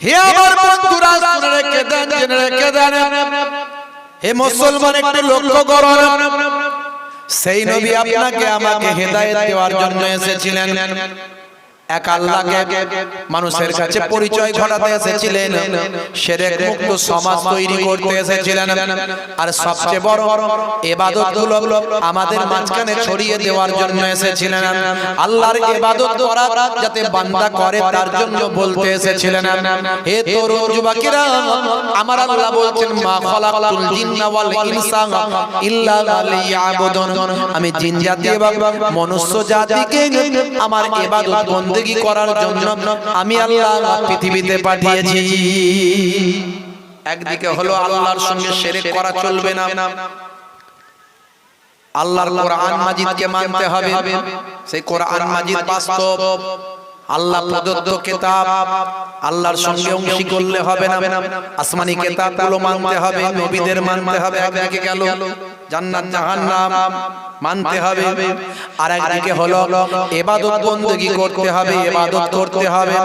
হে আমার বন্ধুরা শুনে রেখে দেন, জেনে রেখে দেন, হে মুসলমান একটু লক্ষ্য করুন, সেই নবী আপনাকে আমাকে হেদায়েত দেওয়ার জন্য এসেছিলেন। এক আল্লাহকে মানুষের কাছে পরিচয় ঘটাতে এসেছিলেন, শিরক মুক্ত সমাজ তৈরি করতে এসেছিলেন, আর সবচেয়ে বড় ইবাদতগুলো আমাদের মাঝখানে ছড়িয়ে দেওয়ার জন্য এসেছিলেন। আল্লাহর ইবাদত করা যাতে বান্দা করে তার জন্য বলতে এসেছিলেন। হে তরুণ যুবকেরা, আমার আল্লাহ বলছেন, মা খালাকাতুল জিন্না ওয়াল ইনসা ইল্লা লিয়াবুদুন, আমি জিন জাতি এবং মনুষ্য জাতিকে আমার ইবাদত বন্দেগী করার জন্য আমি আল্লাহ পৃথিবীতে পাঠিয়েছি। একদিকে হলো আল্লাহর সঙ্গে শিরক করা চলবে না, আল্লাহর কোরআন মাজিদকে মানতে হবে, সেই কোরআন মাজিদ বাস্তব, আল্লাহ প্রদত্ত কিতাব, আল্লাহর সঙ্গে অংশী করলে হবে না, আসমানি কিতাবগুলো মানতে হবে, নবীদের মানতে হবে, একদিকে গেল জান্নাত জাহান্নাম মানতে হবে, আর একদিকে হলো ইবাদত বন্দেগী করতে হবে, ইবাদত করতে হবে।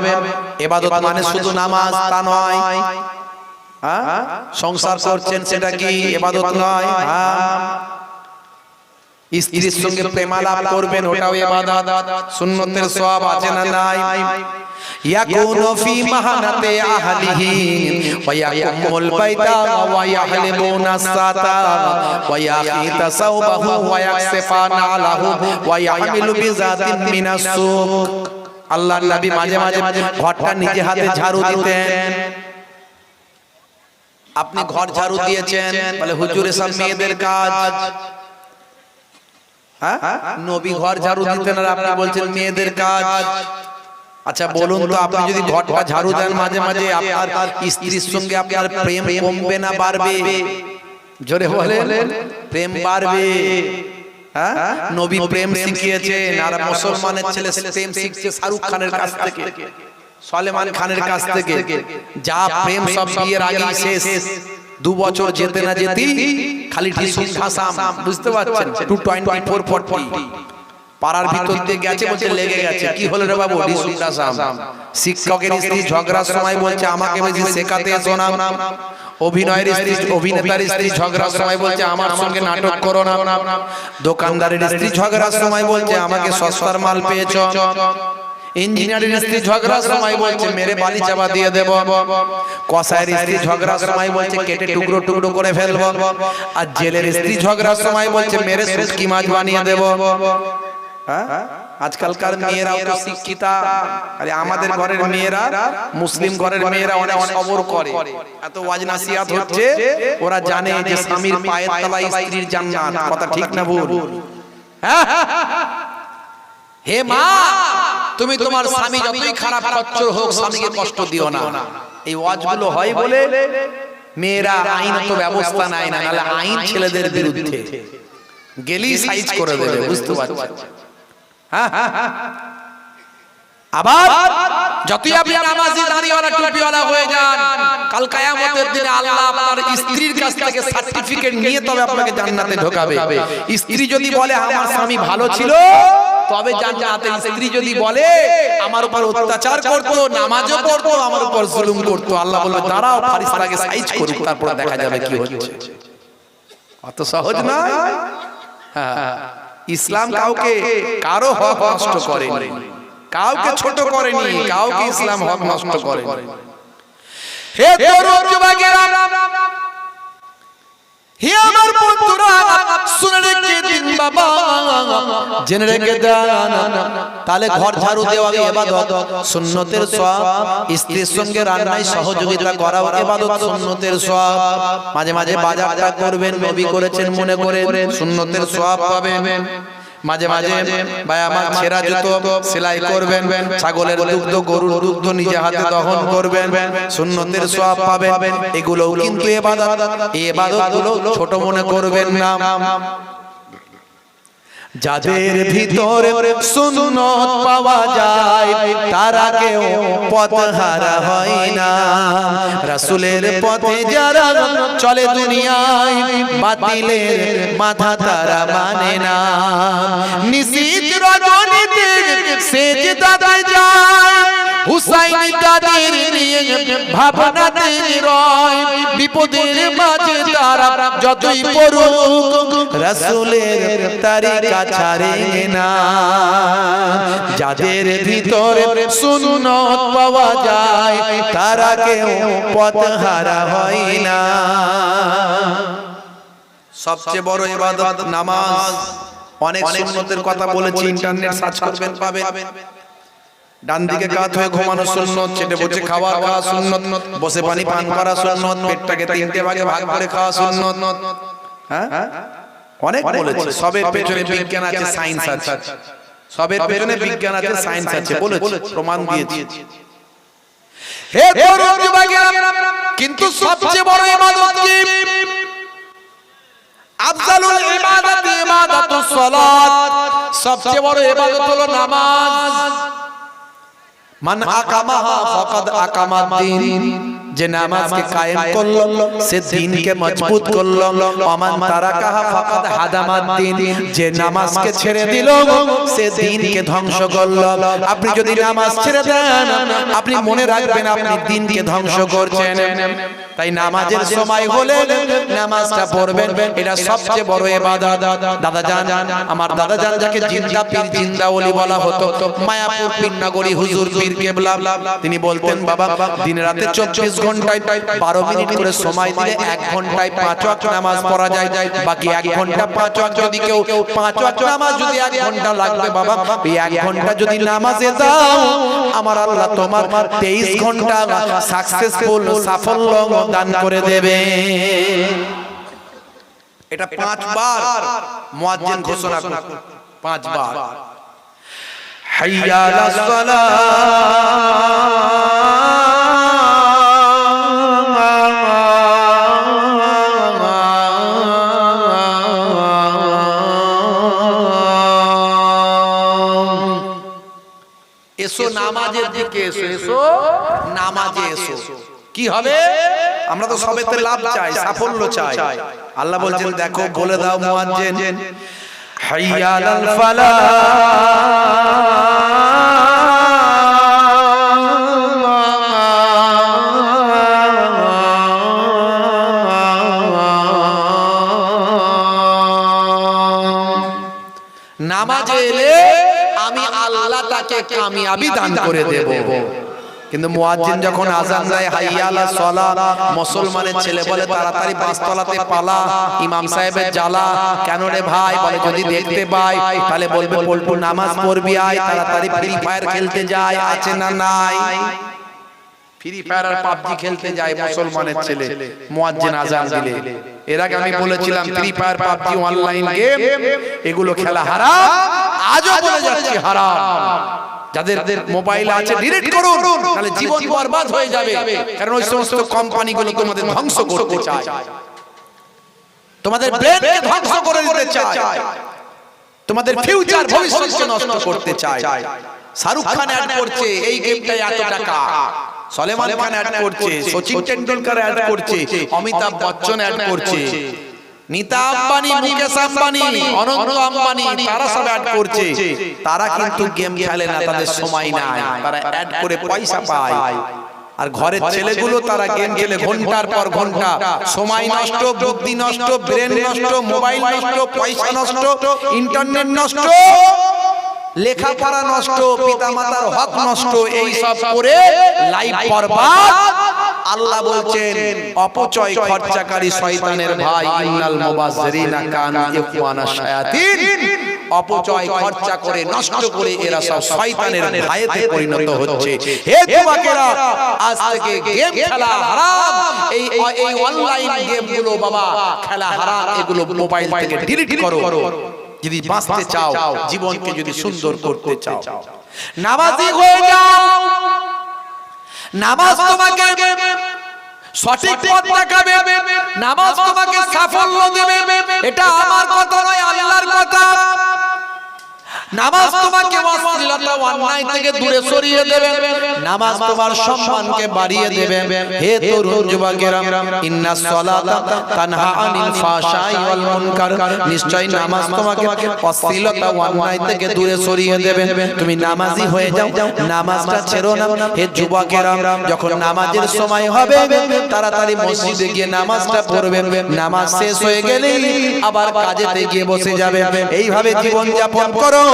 ইবাদত মানে শুধু নামাজ তা নয়, সংসার করছেন সেটা কি ইবাদত নয়? স্ত্রীর সঙ্গে প্রেমালাপ করবেন, ওটাও ইবাদত। সুন্নতের সওয়াব আছে না নাই? ইয়াকুনু ফি মাহানাতি আহলিহি ওয়া ইয়াকুমুল বাইতা ওয়া ইয়াহলিবুনা সাতা ওয়া ইয়াখিতা সাওবাহু ওয়া ইয়াকসিফানা আলাহু ওয়া ইয়াহমিলু বিজাতিন মিনাস সুক। আল্লাহর নবী মাঝে মাঝে ঘরটা নিজে হাতে ঝাড়ু দিতেন। আপনি ঘর ঝাড়ু দিয়েছেন, বলে হুজুর এসব মেয়েদের কাজ। নবী ঘর ঝাড়ু দিতেন আর আপনি বলছেন মেয়েদের কাজ। আচ্ছা বলুন তো, আপনি যদি ঘরটা ঝাড়ু দেন মাঝে মাঝে, আপনার স্ত্রীর সঙ্গে আপনার প্রেম কমবে না বাড়বে? জোরে বলেন, প্রেম বাড়বে। নবী প্রেম শিখিয়েছেন, আর মুসলমানের ছেলে প্রেম শিখছে শাহরুখ খানের কাছ থেকে, সলমান খানের কাছ থেকে। যা প্রেম সব বিয়ের আগে শেষ। 2 বছর যেতে না যেতেই খালি টিসুম ভাসাম, বুঝতে পারছেন? 22440 পাড়ার ভিতর দিয়ে গেছে, বলছে লেগে গেছে। কি হলো রে বাবু? টিসুম ভাসাম। শিক্ষকের স্ত্রী ঝগড়ার সময় বলছে আমাকে বেশি শেখাতে এসো না। অভিনয়ের স্ত্রী, অভিনেতার স্ত্রী ঝগড়ার সময় বলছে আমার সঙ্গে নাটক করো না। দোকানদারের স্ত্রী ঝগড়ার সময় বলছে আমাকে সস্তার মাল পেয়েছো। ইঞ্জিনিয়ারের স্ত্রী ঝগড়ার সময় বলছে মেরে বালি চাপা দিয়ে দেব। কসাইয়ের স্ত্রী ঝগড়ার সময় বলছে কেটে টুকরো টুকরো করে ফেলবো। আর জেলের স্ত্রী ঝগড়ার সময় বলছে মেরে শুটকি মাছ বানিয়ে দেব। আজকালকার মেয়েরাও তো শিক্ষিতা। আরে আমাদের ঘরের মেয়েরা, মুসলিম ঘরের মেয়েরা অনেক সবর করে। এত ওয়াজ নাসিহত হচ্ছে, ওরা জানে যে স্বামীর পায়ের তলায় স্ত্রীর জান্নাত। কথা ঠিক না ভুল? হে মা, তুমি তোমার স্বামী যতই খারাপ খচ্চর হোক, স্বামীকে কষ্ট দিও না। এই ওয়াজগুলো হয় বলে মেয়েরা আইনত ব্যবস্থা নেয় না, নাহলে আইন ছেলেদের বিরুদ্ধে গেলেই সাইজ করে দেবে, বুঝতে পারছেন? আবার যতই আপনি নামাজি, দাড়িওয়ালা, টুপিওয়ালা হয়ে যান, কাল কিয়ামতের দিনে আল্লাহ আপনার স্ত্রীর কাছ থেকে সার্টিফিকেট নিয়ে তবে আপনাকে জান্নাতে ঢোকাবে। স্ত্রী যদি বলে আমার স্বামী ভালো ছিল, তবে জান্নাতে। স্ত্রী যদি বলে আমার উপর অত্যাচার করতো, নামাজও পড়তো, আমার উপর জুলুম করতো, আল্লাহ বলবে দাঁড়াও ফারিস্তাকে সাইজ করুক, তারপর দেখা যাবে কি হচ্ছে। অত সহজ না। ইসলাম কাউকে কারো হক নষ্ট করেনি, কাউকে ছোট করেনি, কাউকে ইসলাম হক নষ্ট করেনি। হে তরুণ যুবকেরা, হে আমার বন্ধুরা, শুনে রেখে দিন বাবা, জেনে রেখে দেন। তাহলে ঘর ঝাড়ু দেওয়া ইবাদত, সুন্নতের সওয়াব। স্ত্রীর সঙ্গে রান্নায় সহযোগিতা করা ইবাদত, সুন্নতের সওয়াব। মাঝে মাঝে বাজারটা করবেন, নবী করেছেন মনে করে, সুন্নতের সওয়াব পাবেন। মাঝে মাঝে ভাই আমার ছেঁড়া জুতো সেলাই করবেন, ছাগলের দুগ্ধ, গরুর দুগ্ধ নিজে হাতে দহন করবেন, সুন্নতের সওয়াব পাবেন। এগুলো কিন্তু ইবাদত। এই ইবাদতগুলো ছোট মনে করবেন না। যাদের ভিতরে সুন্নত পাওয়া যায় তারা কেউ পথহারা হয় না। রাসূলের পথে যারা চলে দুনিয়ায়, বাতিলের মাথা তারা মানে না। নিশীথ রজনীতে সেজদাতে যায়, হুসাইন তাদের নিয়ে ভাবনাতে রয়, বিপদের মাঝে তারা যতই পড়ুক রাসূলের তরিকা ছাড়ে না। যাদের ভিতরে সুন্নত পাওয়া যায় তারা কেউ পথহারা হয় না। সবচেয়ে বড় ইবাদত নামাজ। অনেক সুন্নতের কথা বলেছি, ইন্টারনেট সার্চ করবেন পাবেন। ডান দিকে কাত হয়ে ঘুমানো সুন্নত, চেটে বসে খাওয়া সুন্নত, বসে পানি পান করা সুন্নত, পেটটাকে তিনটে ভাগে ভাগ করে খাওয়া সুন্নত। হ্যাঁ, অনেক বলেছি। সবের পেছনে বিজ্ঞান আছে, সায়েন্স আছে। সবের পেছনে বিজ্ঞান আছে, সায়েন্স আছে বলেছি, প্রমাণ দিয়েছি। হে তরুণ যুবকেরা, কিন্তু সবচেয়ে বড় ইবাদত কি? আফজালুল ইবাদাত ইবাদাতুস সালাত। সবচেয়ে বড় ইবাদত হলো নামাজ। মান আকামাহা ফাকাদ আকামাদ দ্বীন। যে নামাজকে কায়েম করলো সে দ্বীনকে মজবুত করলো। ওমান তারাকাহা ফাকাদ হাদামাদ দ্বীন। যে নামাজকে ছেড়ে দিল সে দ্বীনকে ধ্বংস করলো। আপনি যদি নামাজ ছেড়ে দেন আপনি মনে রাখবেন আপনি দ্বীনকে ধ্বংস করছেন। তাই নামাজের সময় হলে নামাজটা পড়বেন, এটা সবচেয়ে বড় ইবাদত। দাদা জান, আমার দাদা জান যাকে জিন্দা পীর জিন্দা ওলি বলা হতো, মায়াপুর পীরনগরী হুজুর পীর কেবলা, তিনি বলতেন বাবা দিন রাতে 24 ঘন্টায় 12 মিনিট করে সময় দিলে 1 ঘন্টায় 5 ওয়াক্ত নামাজ পড়া যায়। বাকি 1 ঘন্টা 5 ওয়াক্ত যদি কেউ 5 ওয়াক্ত নামাজ যদি 1 ঘন্টা লাগবে বাবা, এই 1 ঘন্টা যদি নামাজে দাও আমার আল্লাহ তোমার 23 ঘন্টা সাকসেসফুল সাফল্য দান করে দেবে। এটা 5 বার মুয়াজ্জিন ঘোষণা করে, 5 বার। হাইয়া আলাস সালাহ, এসো নামাজের দিকে এসো, এসো নামাজে এসো। কি হবে? আমরা তো সবেতে লাভ চাই, সাফল্য চাই। আল্লাহ বলছেন দেখো বলে দাও মুয়াজ্জিন, হাইয়া আলাল ফালাহ, নামাজে এলে আমি আল্লাহ তাকে কামিয়াবি দান করে দেব। কিন্তু মুয়াজ্জিন যখন আযান দেয় হাইয়া আলাস সালাহ, মুসলমানের ছেলে বলে তাড়াতাড়ি পাঁচতলাতে পালা, ইমাম সাহেবের জ্বালা। কেন রে ভাই? বলে যদি দেখতে পাই তাহলে বলবে পল্টু নামাজ পড়বি আয়, তাড়াতাড়ি ফ্রি ফায়ার খেলতে যায়। আছে না নাই? ফ্রি ফায়ার আর পাবজি খেলতে যায় মুসলমানের ছেলে মুয়াজ্জিন আযান দিলে। এর আগে আমি বলেছিলাম free fire PUBG online game এগুলো খেলা হারাম, আজও বলে যাচ্ছি হারাম। যাদের মোবাইল আছে ডিলিট করুন, তাহলে জীবন বরবাদ হয়ে যাবে। কারণ ওই সমস্ত কোম্পানিগুলো তোমাদের ধ্বংস করতে চায়, তোমাদের ব্রেনকে ধ্বংস করে দিতে চায়, তোমাদের ফিউচার ভবিষ্যৎকে নষ্ট করতে চায়। শাহরুখ খান অ্যাড করছে এই গেমটায় এত টাকা, সলমান খান অ্যাড করছে, সচিন টেন্ডুলকার অ্যাড করছে, অমিতাভ বচ্চন অ্যাড করছে, নীতা আম্বানি, মুকেশ আম্বানি, অনন্ত আম্বানি, তারা সব অ্যাড করছে। তারা কিন্তু গেম খেলে না, তাদের সময় নাই, তারা অ্যাড করে পয়সা পায়। আর ঘরের ছেলেগুলো তারা গেম খেলে ঘন্টার পর ঘন্টা, সময় নষ্ট, বুদ্ধি নষ্ট, ব্রেন নষ্ট, মোবাইল নষ্ট, পয়সা নষ্ট, ইন্টারনেট নষ্ট, লেখাপড়া নষ্ট, পিতামাতার হক নষ্ট, এই সব করে লাইফ বরবাদ। আল্লাহ বলছেন অপচয় খরচাকারী শয়তানের ভাই, ইন্নাল মুবাজ্জিরিনা কানু ইখওয়ানাশ শায়াতিন। অপচয় খরচা করে নষ্ট করে এরা সব শয়তানের ভাইতে পরিণত হচ্ছে। হে যুবকেরা, আজ থেকে গেম খেলা হারাম। এই অনলাইন গেমগুলো বাবা খেলা হারাম, এগুলো মোবাইল থেকে ডিলিট করো যদি বাঁচতে চাও, জীবনকে যদি সুন্দর করতে চাও। নামাজি হয়ে যাও, নামাজ তোমাকে সঠিক পথ দেখাবে, নামাজ তোমাকে সাফল্য দেবে। এটা আমার কথা নয়, আল্লাহর কথা। নামাজ তোমাকে অশ্লীলতা অন্যায় থেকে দূরে সরিয়ে দেবে, নামাজ তোমার সম্মানকে বাড়িয়ে দেবে। হে তরুণ যুবকেরা, ইন্নাস সালাতা তানহা আনিল ফাহশাই ওয়াল মুনকার, নিশ্চয় নামাজ তোমাকে অশ্লীলতা অন্যায় থেকে দূরে সরিয়ে দেবে। তুমি নামাজি হয়ে যাও, নামাজটা ছেড়ো না। হে যুবকেরা, যখন নামাজের সময় হবে তাড়াতাড়ি মসজিদে গিয়ে নামাজটা পড়বে, নামাজ শেষ হয়ে গেলে আবার কাজেতে গিয়ে বসে যাবে। এইভাবে জীবন যাপন করো,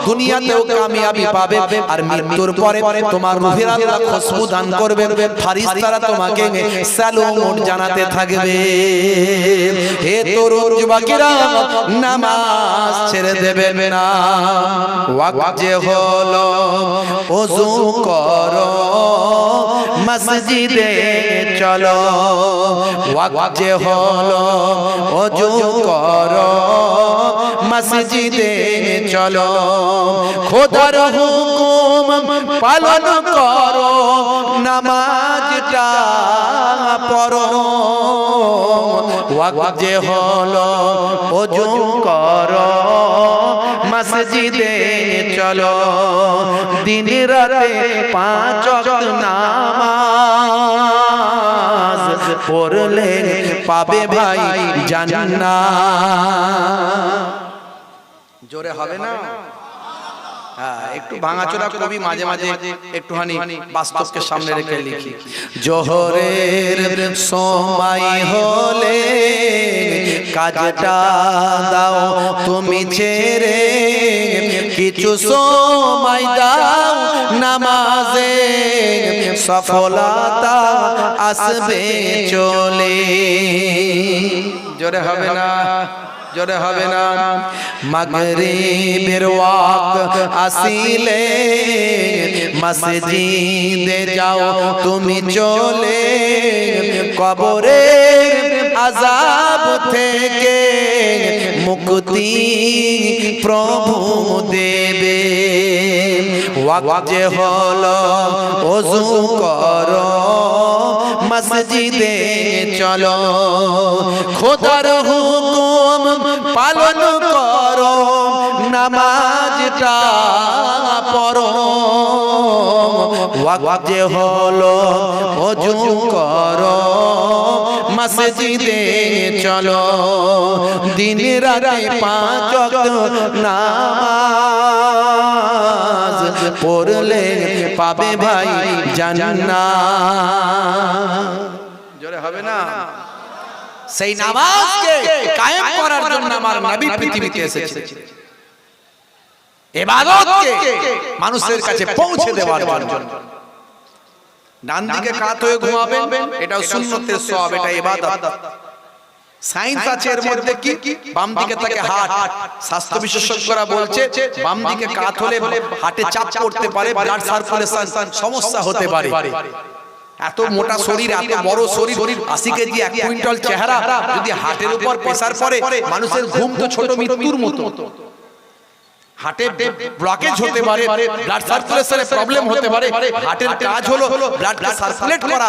দুনিয়াতেও কামিয়াবি পাবে, আর মৃত্যুর পরে তোমার রূহের আল্লাহ খুশবু দান করবে, ফেরেশতারা তোমাকে সালাম জানাতে থাকবে। হে তরুণ যুবকেরা, নামাজ ছেড়ে দেবে না। ওয়াক্ত যে হলো ওযু করো, মসজিদে চলো। ওয়াক্ত যে হলো ওযু করো, মসজিদে চলো। খোদার হুকুম পালন করো, নামাজটা পড়ো। ওয়াক্ত যে হলো ওযু করো, মসজিদে চলো। দিন রাতে 5 ওয়াক্ত নামাজ পড়লে পাবে ভাই জান্নাত। জোরে হবে না? একটু ভাঙাচোরা কবি মাঝে মাঝে একটুখানি বাস্তবকে সামনে রেখে লিখি। জোহরের সময় হলে কাজটা দাও তুমি ছেড়ে, কিছু সময় দাও নামাজে, সফলতা আসবে চলে। জোরে হবে না? জোরে হবে না? মাগরিবের ওয়াক্ত আসিলে মসজিদে যাও তুমি চলে, কবরের আযাব থেকে মুক্তি প্রভু দেবে। ওয়াক্ত যে হলো ওযু করো, মসজিদে চলো। খোদার হুকুম পালন করো, নামাজটা পড়ো। ওয়াক্ত যে হলো ওযু করো, মসজিদে চলো। দিন রাতে 5 ওয়াক্ত নামাজ পড়লে পাবে ভাই জান্নাত। জোরে হবে না? সেই নামাজকে কায়েম করার জন্য আমার নবী পৃথিবীতে এসেছেন, ইবাদতকে মানুষের কাছে পৌঁছে দেওয়ার জন্য। ডান দিকে কাত হয়ে ঘুমাবেন, এটাও সুন্নতের সওয়াব, এটা ইবাদত। সায়েন্স আছে এর মধ্যে কি, বাম দিকে থাকে হার্ট। স্বাস্থ্য বিশেষজ্ঞরা বলছে বাম দিকে কাত হলে হার্টে চাপ পড়তে পারে, ব্লাড সার্কুলেশন সমস্যা হতে পারে। এত মোটা শরীর, এত বড় শরীর, 80 কেজি 1 কুইন্টাল চেহারা, যদি হার্টের উপর প্রেসার পড়ে মানুষের ঘুম তো ছোট মৃত্যুর মতো। হার্টে ব্লকেজ হতে পারে, ব্লাড সার্কুলেশনে প্রবলেম হতে পারে। হার্টের কাজ হলো ব্লাডকে সার্কুলেট করা।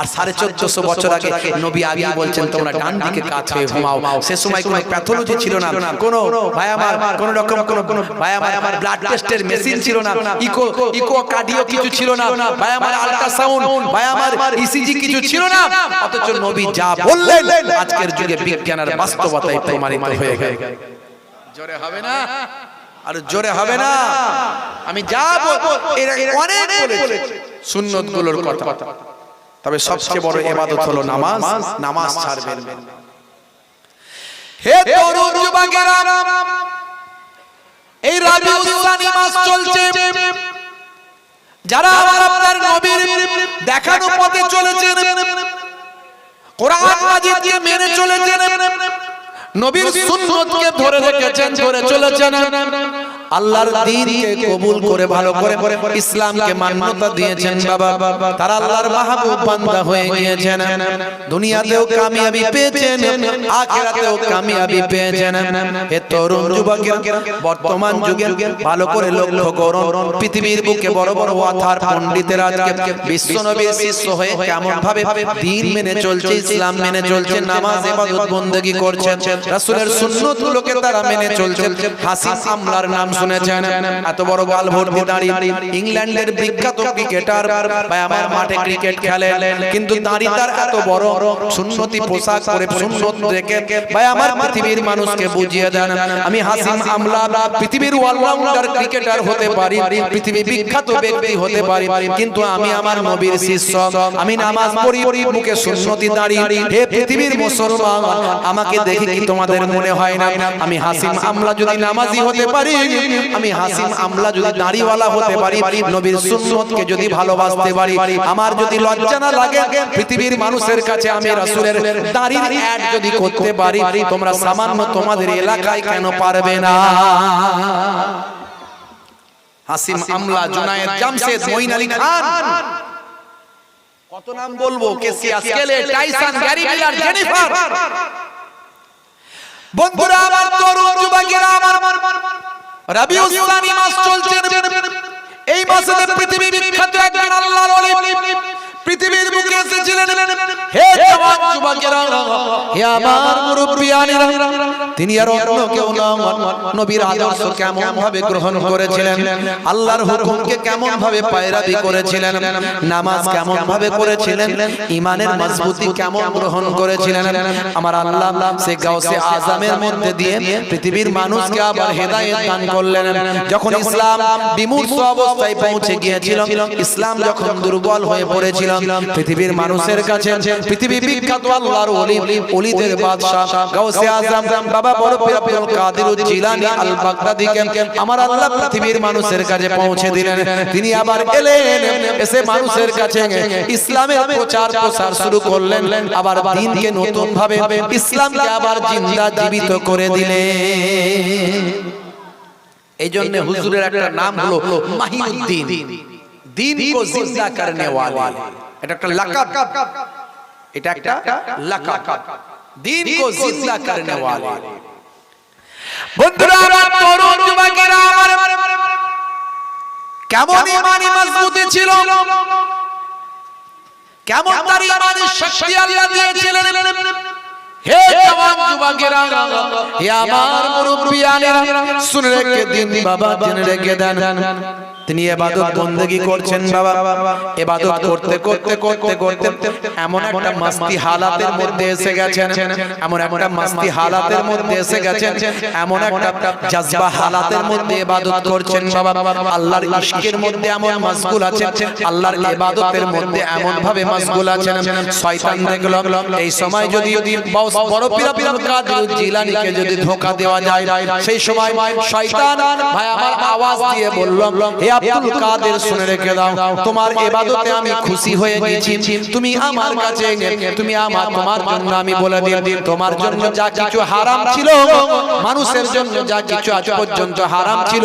আর 1450 বছর আগে নবী আগেই বলছেন তোমরা ডান দিকে কাত হয়ে ঘুমাও। সে সময় কোনো প্যাথোলজি ছিল না, কোনো ভাই আমার কোনো রকম কোনো ভাই আমার ব্লাড টেস্টের মেশিন ছিল না, ইকো কার্ডিও কিছু ছিল না, ভাই আমার আল্ট্রাসাউন্ড, ভাই আমার ইসিজি কিছু ছিল না। অথচ নবী যা বললেন আজকের যুগে বিজ্ঞানের বাস্তবতায় প্রমাণিত হয়ে গেল। জোরে হবে না? আর জোরে হবে না? আমি যা এর অনেক বলেছি সুন্নতগুলোর কথা, তবে সবচেয়ে বড় ইবাদত হলো নামাজ। নামাজ ছাড়বেন না। হে তরুণ যুবকেরা, এই রাবিউল সানি মাস চলছে, যারা আপনার নবীর দেখানো পথে চলেছেন, কোরআন মাজিদকে মেনে চলেছেন, নবীর সুন্নতকে ধরে রেখেছেন, ধরে চলেছেন, আল্লাহর দ্বীনকে কবুল করে ভালো করে ইসলামকে মান্যতা দিয়েছেন বাবা, তারা আল্লাহর মাহবুব বান্দা হয়ে গিয়েছেন। দুনিয়াতেও কামিয়াবি পেয়েছেন, আখিরাতেও কামিয়াবি পেয়েছেন। হে তরুণ যুবকেরা, বর্তমান যুগে ভালো করে লক্ষ্য করুন, পৃথিবীর বুকে বড় বড় ওয়াথার পণ্ডিতেরা আজকে বিশ্বনবীর শিষ্য হয়ে কেমন ভাবে দ্বীন মেনে চলছে, ইসলাম মেনে চলছে, নামাজ ইবাদত বندگی করছেন, রাসূলের সুন্নতগুলোকে তারা মেনে চলছেন। হাসিম আমলার নাম শুনেছেন? এত বড় গাল ভর্তি দাড়ি, ইংল্যান্ডের বিখ্যাত ক্রিকেটার, ভাই আমার মাঠে ক্রিকেট খেলে, কিন্তু দাড়ি তার এত বড়, সুন্নতি পোশাক পরে সুন্নত রেখে ভাই আমার পৃথিবীর মানুষকে বুঝিয়ে দেন, আমি হাসিম আমলা পৃথিবীর অলরাউন্ডার ক্রিকেটার হতে পারি, পৃথিবী বিখ্যাত ব্যক্তি হতে পারি, কিন্তু আমি আমার নবীর শিষ্য, আমি নামাজ পড়ি, মুখে সুন্নতি দাড়ি। হে পৃথিবীর মুসলমান, আমাকে দেখে কি তোমাদের মনে হয় না আমি হাসিম আমলা যদি নামাজি হতে পারি, আমি হাসিম আমলা যদি দাড়িওয়ালা হতে পারি, নবীর সুন্নতকে যদি ভালোবাসতে পারি, আমার যদি লজ্জা না লাগে পৃথিবীর মানুষের কাছে আমি রাসূলের দাড়ির অ্যাড যদি করতে পারি, তোমরা সামান্য তোমাদের এলাকায় কেন পারবে না? হাসিম আমলা, জুনায়েদ, জামশেদ, মঈন আলী খান, কত নাম বলবো, কেসিয়াস, কেলে, টাইসন, গ্যারি মিলার, জেনিফার। বন্ধুরা আমার, তরুণ যুবকেরা আমার, রাবিউল সানি মাস চলছে, এই মাসে পৃথিবী বিখ্যাত একজন আল্লাহর ওলি পৃথিবীর বুকে এসেছিলেন। হে জওয়ান যুবকেরা, হে আমার মুরব্বিয়ানেরা, তিনি আর অন্য কেউ নন, নবীর আদর্শ কেমন ভাবে গ্রহণ করেছিলেন, আল্লাহর হুকুমকে কেমন ভাবে পায়রাবি করেছিলেন, নামাজ কেমন ভাবে করেছিলেন, ঈমানের মজবুতি কেমন গ্রহণ করেছিলেন, আমার আল্লাহ সে গাউসে আজমের মধ্যে দিয়ে পৃথিবীর মানুষকে আবার হেদায়েত দান করলেন। যখন ইসলাম বিমূর্ত অবস্থায় পৌঁছে গিয়েছিল, ইসলাম যখন দুর্বল হয়ে পড়েছিল, পৃথিবীর মানুষের কাছে পৃথিবী বিখ্যাত আল্লাহর ওলি, ওলিদের বাদশা গাউসে আজম বাবা বড়পীর আব্দুল কাদের জিলানী আল বাগদাদীকে আমার আল্লাহ পৃথিবীর মানুষের কাছে পৌঁছে দিলেন। তিনি আবার এলেন, এসে মানুষের কাছে ইসলামের প্রচার প্রসার শুরু করলেন, আবার দ্বীনকে নতুন ভাবে ইসলামকে আবার জিন্দা জীবিত করে দিলেন। এই জন্য হুজুরের একটা নাম হলো মাহিউদ্দিন, দ্বীন কো জিন্দা করনে ওয়ালে। এটা একটা লাকাব, এটা একটা লাকাব, দ্বীন কো জিন্দা করনে ওয়ালে। বন্ধুরা আমার, তরুণ যুবকেরা আমার, কেমন ঈমানি মজবুতি ছিল, কেমন তার ঈমানের শক্তি আল্লাহ দিয়েছিলেন। হে জওয়ান যুবকেরা, হে আমার মুরব্বিয়ানেরা, শুনে রেখে দিন বাবা, জেনে রেখে দেন, তিনি ইবাদত বندگی করছেন বাবা, ইবাদত করতে করতে করতে করতে এমন একটা মাস্তি হালাতের মধ্যে এসে গেছেন, এমন একটা মাস্তি হালাতের মধ্যে এসে গেছেন, এমন একটা জজবা হালাতের মধ্যে ইবাদত করছেন বাবা, আল্লাহর ইশকের মধ্যে এমন মশগুল আছেন, আল্লাহর ইবাদতের মধ্যে এমন ভাবে মশগুল আছেন, শয়তান দেখলো এই সময় যদি বড় পীর আব্দুল কাদের জিলানীকে যদি ধোঁকা দেওয়া যায়, সেই সময় শয়তান ভাই আমার আওয়াজ দিয়ে বলল, হে আব্দুল কাদের শুনে রেখে দাও, তোমার ইবাদতে আমি খুশি হয়ে গেছি, তুমি আমার কাছে, তুমি তোমার জন্য আমি বলে দিই, তোমার জন্য যা কিছু হারাম ছিল, মানুষের জন্য যা কিছু আজ পর্যন্ত হারাম ছিল,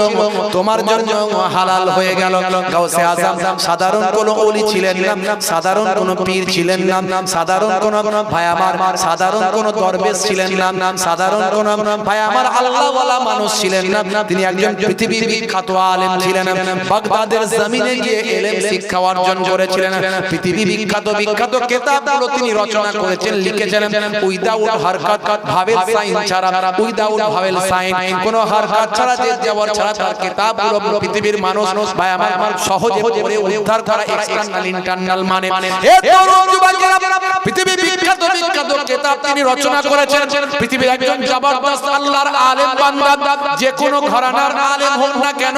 তোমার জন্য হালাল হয়ে গেল। গাউসে আজম সাধারণ কোনো ওলি ছিলেন না, সাধারণ কোনো পীর ছিলেন না, সাধারণ কোনো ভাই আমার সাধারণ কোনো দরবেশ ছিলেন না, সাধারণ কোনো ভাই আমার আল্লাহওয়ালা মানুষ ছিলেন না, তিনি একজন পৃথিবী বিখ্যাত আলেম ছিলেন। বাগদাদের জমিনে গিয়ে ইলম শিক্ষা অর্জন করেছিলেন, পৃথিবী বিখ্যাত বিখ্যাত কিতাবগুলো তিনি রচনা করেছেন, লিখেছেন উইদাউট হারকাত, ভাবেল সাইন ছাড়া, উইদাউট ভাবেল সাইন, কোনো হারকাত ছাড়া, যে জবর ছাড়া তার কিতাবগুলো পৃথিবীর মানুষ ভাই আমার সহজে পড়ে উদ্ধার করা, এক্সটার্নাল ইন্টারনাল মানে। হে তরুণ যুবকেরা, পৃথিবী বিখ্যাত বিখ্যাত কিতাব তিনি রচনা করেছেন, পৃথিবীর একজন জবরদস্ত আল্লাহর আলেম বান্দা, যে কোনো ঘরানার আলেম হোক না কেন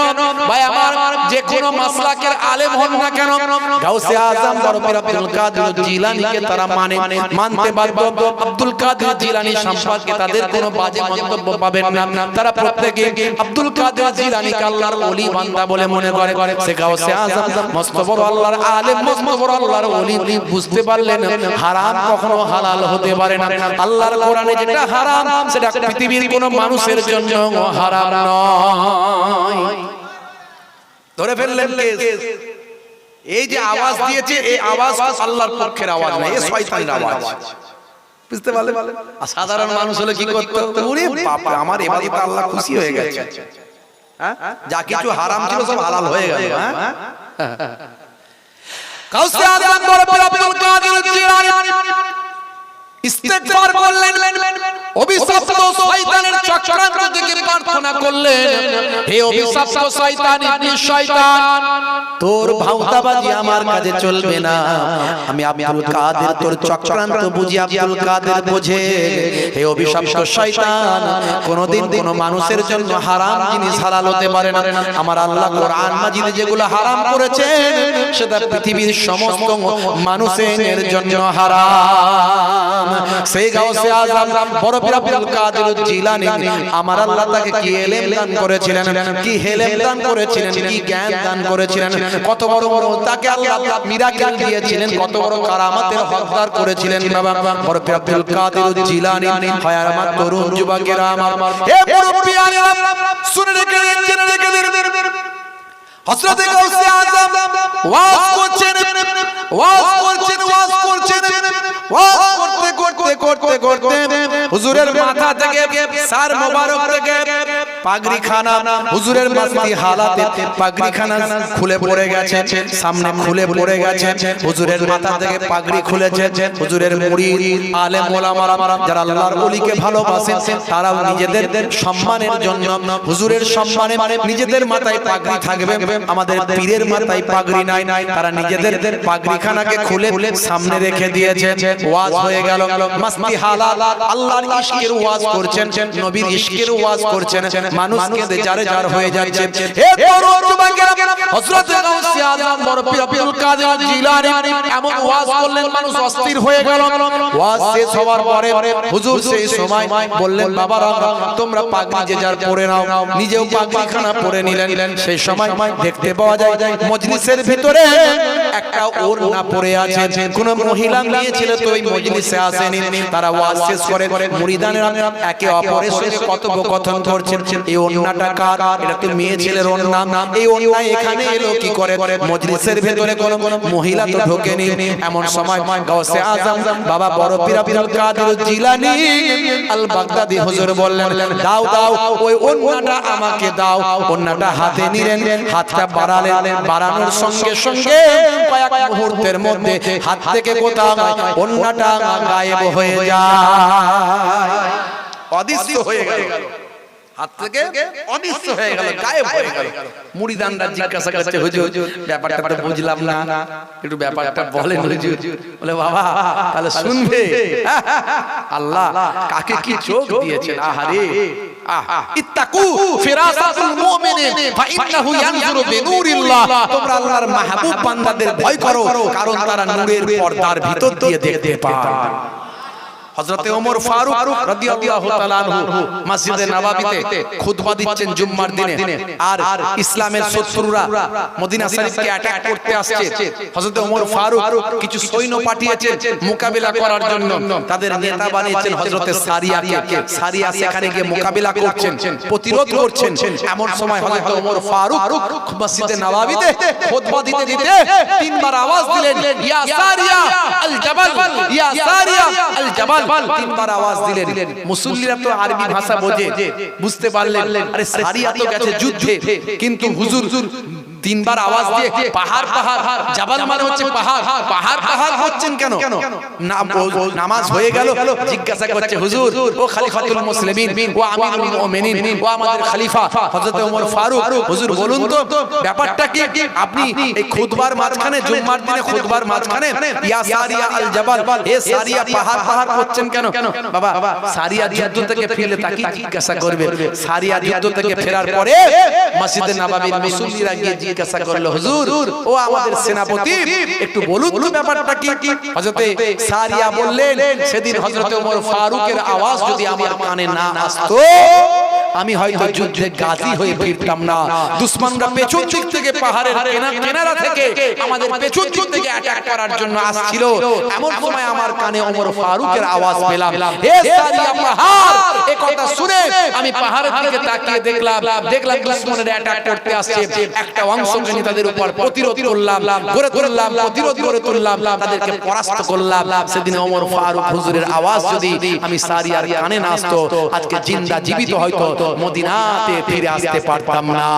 ভাই আমার যে কোনো মাসলাকের আলেম হন না কেন, গাউসে আজম বরপীর আব্দুল কাদের জিলানীকে তারা মানতে বাধ্য। আব্দুল কাদের জিলানী সম্পর্কে তাদের কোনো বাজে মন্তব্য পাবেন না। তারা প্রত্যেকে আব্দুল কাদের জিলানীকে আল্লাহর ওলি বান্দা বলে মনে করে। সে গাউসে আজম মস্ত বড় আল্লাহর আলেম, মস্ত বড় আল্লাহর ওলি, বুঝতে পারলেন হারাম কখনো হালাল হতে পারে না। আল্লাহর কোরআনে যেটা হারাম সেটা পৃথিবীর কোনো মানুষের জন্য হারাম নয়। ধরে ফেললেন কেস। এই যে আওয়াজ দিয়েছে, এই আওয়াজ আল্লাহর পক্ষের আওয়াজ না, এই শয়তানের আওয়াজ। বুঝতে পারলেন? সাধারণ মানুষ হলে কি করতে? ওরে বাপ, আমার ইবাদতে আল্লাহ খুশি হয়ে গেছে, হ্যাঁ, যা কিছু হারাম ছিল সব হালাল হয়ে গেল। হ্যাঁ, গাউসে আজম বরপীর আব্দুল কাদের জিলানী ইস্তেগফার করলেন, অভিশপ্ত শয়তানের চক্রান্ত থেকে প্রার্থনা করলেন, হে অভিশপ্ত শয়তান, ইবলিস শয়তান, তোর ভাউতাবাজি আমার কাছে চলবে না। আমি আব্দুল কাদের তোর চক্রান্ত বুঝি, আব্দুল কাদের বোঝে। হে অভিশপ্ত শয়তান, কোনদিন কোন মানুষের জন্য হারাম জিনিস হালাল হতে পারে না। আমার আল্লাহ কোরআন মাজিদে যেগুলো হারাম করেছেন সেটা পৃথিবীর সমস্ত মানুষের জন্য হারাম। সেই গাউসে আজম বরপীর আব্দুল কাদের জিলানী, আমার আল্লাহ তাকে কি ইলম দান করেছিলেন, কি হেলেম দান করেছিলেন, কি জ্ঞান দান করেছিলেন, কত বড় বড় তাকে আল্লাহ মিরাকেল দিয়েছিলেন, কত বড় কারামাতের হকদার করেছিলেন। বাবা বরপীর আব্দুল কাদের জিলানী, হয় আমার তরুণ যুবকেরা, আমার হে মুরব্বিয়ানেরা, শুনে রেখে দিন, জেনে রেখে দিন, হযরত গাউসে আজম ওয়াজ করছেন, ওয়াজ করছেন, ওয়াজ করছেন, ওয়াজ করতে করতে করতে করতে হুজুরের মাথা থেকে সার মোবারক থেকে পাগড়িখানা, হুজুরের মাস্তি হালাতে পাগড়িখানা খুলে পড়ে গেছে, সামনে খুলে পড়ে গেছে। হুজুরের মাথা থেকে পাগড়ি খুলেছে। হুজুরের মুরিদ আলেম ওলামারা যারা আল্লাহর ওলিকে ভালোবাসেন তারাও নিজেদের সম্মানের জন্য, হুজুরের সম্মানে নিজেদের মাথায় পাগড়ি থাকবে, আমাদের পীরের মাথায় পাগড়ি নাই, তারা নিজেদের পাগড়িখানাকে খুলে সামনে রেখে দিয়েছে। ওয়াজ হয়ে গেল, মাস্তি হালাল আল্লাহর ইশকের ওয়াজ করছেন, নবীর ইশকের ওয়াজ করছেন, মানুষকে যারে যার হয়ে যাচ্ছে। হে তরুণ যুবকেরা, হযরত গাউসে আজম বরপীর আব্দুল কাদের জিলানী এমন ওয়াজ করলেন, মানুষ অস্থির হয়ে গেল। ওয়াজ শেষ হওয়ার পরে হুজুর সেই সময় বললেন, বাবারা তোমরা পাগড়ি যে যার পরে নাও, নিজেও পাগড়িখানা পরে নিলেন। সেই সময় দেখতে পাওয়া যায় মজলিসের ভিতরে একটা ওড়না পরে আছে, কোন মহিলা নিয়েছিল তো ওই মজলিসে আসেনি। তারা ওয়াজ শেষ করে মুরিদানেরা একে অপরের সঙ্গে কথোপকথন করছেন, এই ওড়নাটা কার? এটা তো মেয়ে ছেলের ওড়না, এই ওড়না এখানে এলো কি করে? মজলিসের ভিতরে কোন মহিলা তো ঢোকেনি। এমন সময় গাউসে আজম বাবা বরপীর আব্দুল কাদের জিলানী আল বাগদাদি হুজুর বললেন, দাও দাও ওই ওড়নাটা আমাকে দাও। ওড়নাটা হাতে নিলেন, হাতটা বাড়ালেন, বাড়ানোর সঙ্গে সঙ্গে কয়েক মুহূর্তের মধ্যে হাত থেকে কোথাও ওড়নাটা গায়েব হয়ে যায়, অদৃশ্য হয়ে গেল, হাত থেকে অদৃশ্য হয়ে গেল, গায়েব হয়ে গেল। মুরিদানরা জিজ্ঞাসা করছে, হুজুর ব্যাপারটা তো বুঝলাম না, একটু ব্যাপারটা বলেন হুজুর। বলে, বাবা তাহলে শুনবে, আল্লাহ কাকে কি চোখ দিয়েছেন। আহারে, ইত্তাকু ফিরাসাতুল মুমিনিন ফাইন্নাহু ইয়ানজুরু বিনুরিল্লাহ, তোমরা আল্লাহর মাহবুব বান্দাদের ভয় করো, কারণ তারা নূরের পর্দার ভিতর দিয়ে দেখতে পায়। হযরতে ওমর ফারুক রাদিয়াল্লাহু তাআলা আনহু মসজিদে নববীতে খুতবা দিচ্ছেন জুম্মার দিনে, আর ইসলামের শত্রুরা মদিনা শরীফকে অ্যাটাক করতে আসছে। হযরতে ওমর ফারুক কিছু সৈন্য পাঠিয়েছেন মোকাবিলা করার জন্য, তাদের নেতা বানিয়েছেন হযরতে সারিয়াকে। সারিয়া সেখানে গিয়ে মোকাবিলা করছেন, প্রতিরোধ করছেন। এমন সময় হযরতে ওমর ফারুক মসজিদে নববীতে খুতবা দিতে দিতে তিনবার আওয়াজ দিলেন, ইয়া সারিয়া আল জাবাল, ইয়া সারিয়া আল জাবাল, তিনবার আওয়াজ দিলেন। মুসল্লিরা তো আরবি ভাষা বোঝে, বুঝতে পারলেন আরে সারিয়া তো গেছে যুদ্ধে, কিন্তু হুজুর তিনবার আওয়াজ দিয়ে পাহাড় পাহাড়, জাবাল মানে হচ্ছে পাহাড়, পাহাড় পাহাড় হচ্ছেন কেন? নামাজ হয়ে গেল, জিজ্ঞাসা করছে, হুজুর ও খলিফাতুল মুসলিমিন ও আমিরুল মুমিনিন ও আমাদের খলিফা হযরত ওমর ফারুক, হুজুর বলুন তো ব্যাপারটা কি? আপনি এই খুতবার মাঝখানে, জুম্মার দিনে খুতবার মাঝখানে ইয়া সারিয়া আল জাবাল, এ সারিয়া পাহাড় পাহাড় হচ্ছেন কেন? বাবা সারিয়া যুদ্ধ থেকে ফিরলে তাকে জিজ্ঞাসা করবে। সারিয়া যুদ্ধ থেকে ফেরার পরে মসজিদে নববীর মুসল্লিরা গিয়ে জিজ্ঞাসা করলো, হুজুর ও আমাদের সেনাপতি, একটু বলুন তো ব্যাপারটা কি? হযরতে সারিয়া বললেন, সেদিন হযরতে ওমর ফারুকের আওয়াজ যদি আমার কানে না আসতো, আমি হয়তো যুদ্ধে গাজী হয়ে ফিরতাম না। দুশমনরা পেছন দিক থেকে, পাহাড়ের কিনারা থেকে আমাদের পেছন দিক থেকে অ্যাটাক করার জন্য আসছিল। এমন সময় আমার কানে ওমর ফারুকের আওয়াজ পেলাম, হে সারিয়া পাহাড়! এই কথা শুনে আমি পাহাড়ের দিকে তাকিয়ে দেখলাম দুশমনের অ্যাটাক করতে আসছে। একটা অংশকে নিয়ে তাদের উপর প্রতিরোধ করলাম, গড়ে তুললাম, প্রতিরোধ গড়ে তুললাম, তাদেরকে পরাস্ত করলাম। সেদিন ওমর ফারুক হুজুরের আওয়াজ যদি আমি সারিয়ার কানে না আসতো, আজকে জিন্দা জীবিত হয়তো মদিনাতে ফিরে আসতে পারতাম না।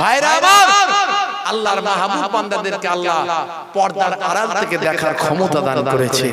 ভাইরা আমার, আল্লাহর মাহবুব বান্দাদেরকে আল্লাহ পর্দার আড়াল থেকে দেখার ক্ষমতা দান করেছে।